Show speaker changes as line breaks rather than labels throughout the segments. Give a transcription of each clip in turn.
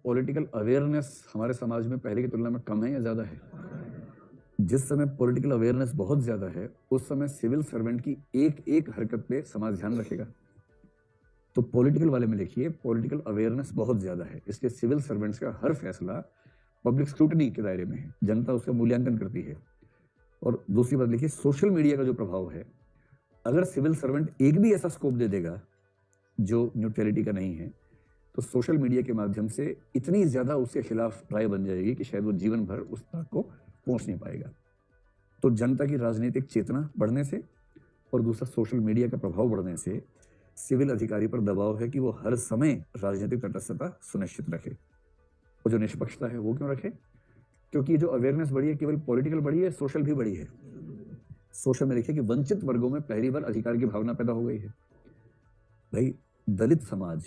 Political awareness हमारे समाज में पहले की तुलना में कम है या ज़्यादा है? जिस समय पॉलिटिकल अवेयरनेस बहुत ज़्यादा है, उस समय सिविल सर्वेंट की एक-एक हरकत पे समाज ध्यान रखेगा। तो पॉलिटिकल वाले में देखिए, पॉलिटिकल अवेयरनेस बहुत ज़्यादा है, इसलिए सिविल सर्वेंट्स का हर फैसला पब्लिक स्क्रूटनी के दायरे में है, जनता उसका मूल्यांकन करती है। और दूसरी बात देखिए, सोशल मीडिया का जो प्रभाव है, अगर सिविल सर्वेंट एक भी ऐसा स्कोप दे देगा, जो न्यूट्रलिटी का नहीं है, तो सोशल मीडिया के माध्यम से इतनी ज़्यादा उसके खिलाफ राय बन जाएगी कि शायद वो जीवन भर उस तक को पहुंच नहीं पाएगा। तो जनता की राजनीतिक चेतना बढ़ने से और दूसरा सोशल मीडिया का प्रभाव बढ़ने से सिविल अधिकारी पर दबाव है कि वो हर समय राजनीतिक तटस्थता सुनिश्चित रखे। और जो निष्पक्षता है वो क्यों रखे? क्योंकि जो अवेयरनेस बढ़ी है, केवल पॉलिटिकल बढ़ी है, सोशल भी बढ़ी है। सोशल में देखिए कि वंचित वर्गों में पहली बार अधिकार की भावना पैदा हो गई है। भाई, दलित समाज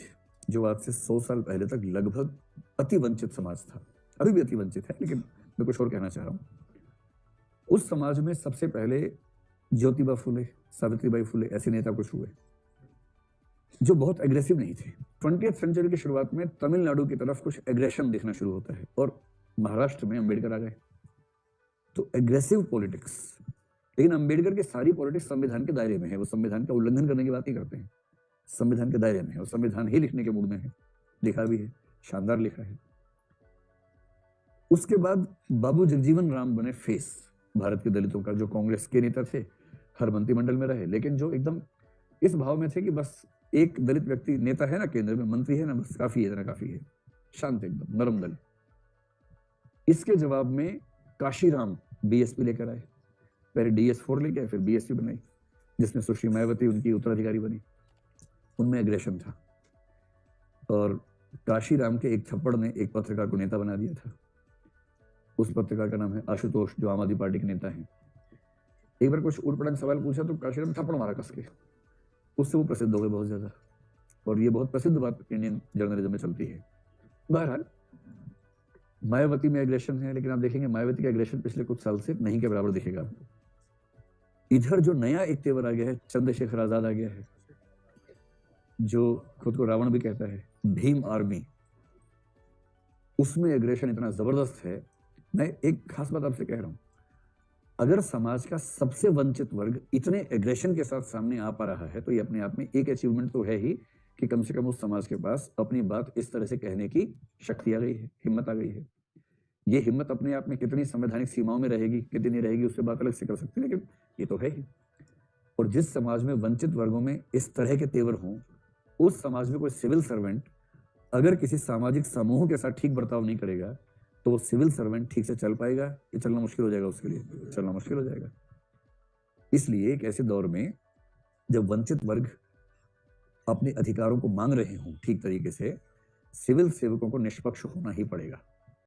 जो आज से 100 साल पहले तक लगभग अति वंचित समाज था, अभी भी अति वंचित है, लेकिन मैं कुछ और कहना चाह रहा हूं। उस समाज में सबसे पहले ज्योतिबा फुले, सावित्रीबाई फुले ऐसे नेता कुछ हुए जो बहुत एग्रेसिव नहीं थे। 20th सेंचुरी की शुरुआत में तमिलनाडु की तरफ कुछ एग्रेशन दिखना शुरू होता है और महाराष्ट्र में अंबेडकर आ गए। तो एग्रेसिव पॉलिटिक्स, लेकिन अंबेडकर की सारी पॉलिटिक्स संविधान के दायरे में है, वो संविधान का उल्लंघन करने की बात नहीं करते हैं, संविधान के दायरे में है और संविधान ही लिखने के मूड में है, लिखा भी है, शानदार लिखा है। उसके बाद बाबू जगजीवन राम बने फेस भारत के दलितों का, जो कांग्रेस के नेता थे, हर मंत्रिमंडल में रहे, लेकिन जो एकदम इस भाव में थे कि बस एक दलित व्यक्ति नेता है ना, केंद्र में मंत्री है ना, बस काफी है, इतना काफी है, शांत एकदम नरम दल। इसके जवाब में काशीराम बीएसपी लेकर आए, पहले DS4 लेके आए, फिर बीएसपी बनाई, जिसमें सुश्री मायावती उनकी उत्तराधिकारी बनी। उनमें एग्रेशन था और काशीराम के एक थप्पड़ ने एक पत्रकार को नेता बना दिया था। उस पत्रकार का नाम है आशुतोष, जो आम आदमी पार्टी के नेता हैं। एक बार कुछ उड़पड़ंग सवाल पूछा तो काशीराम थप्पड़ मारा कस के, उससे वो प्रसिद्ध हो गए बहुत ज्यादा, और ये बहुत प्रसिद्ध बात इंडियन जर्नलिज्म में चलती है। बहरहाल, मायावती में एग्रेशन है, लेकिन आप देखेंगे मायावती का एग्रेशन पिछले कुछ साल से नहीं के बराबर दिखेगा आपको। इधर जो नया एक तेवर आ गया है, चंद्रशेखर आजाद आ गया है, जो खुद को रावण भी कहता है, भीम आर्मी, उसमें एग्रेशन इतना जबरदस्त है। मैं एक खास बात आपसे कह रहा हूं, अगर समाज का सबसे वंचित वर्ग इतने एग्रेशन के साथ सामने आ पा रहा है, तो ये अपने आप में एक अचीवमेंट तो है ही कि कम से कम उस समाज के पास अपनी बात इस तरह से कहने की शक्ति आ गई है, हिम्मत आ गई है। ये हिम्मत अपने आप में कितनी संवैधानिक सीमाओं में रहेगी, कितनी रहेगी, उससे बात अलग से कर सकते हैं, लेकिन ये तो है ही। और जिस समाज में वंचित वर्गों में इस तरह के तेवर हों, उस समाज में कोई सिविल सर्वेंट अगर किसी सामाजिक समूह के साथ ठीक बर्ताव नहीं करेगा, तो वो सिविल सर्वेंट ठीक से चल पाएगा? ये चलना मुश्किल हो जाएगा, उसके लिए चलना मुश्किल हो जाएगा। इसलिए एक ऐसे दौर में जब वंचित वर्ग अपने अधिकारों को मांग रहे हों ठीक तरीके से, सिविल सेवकों को निष्पक्ष होना ही पड़ेगा।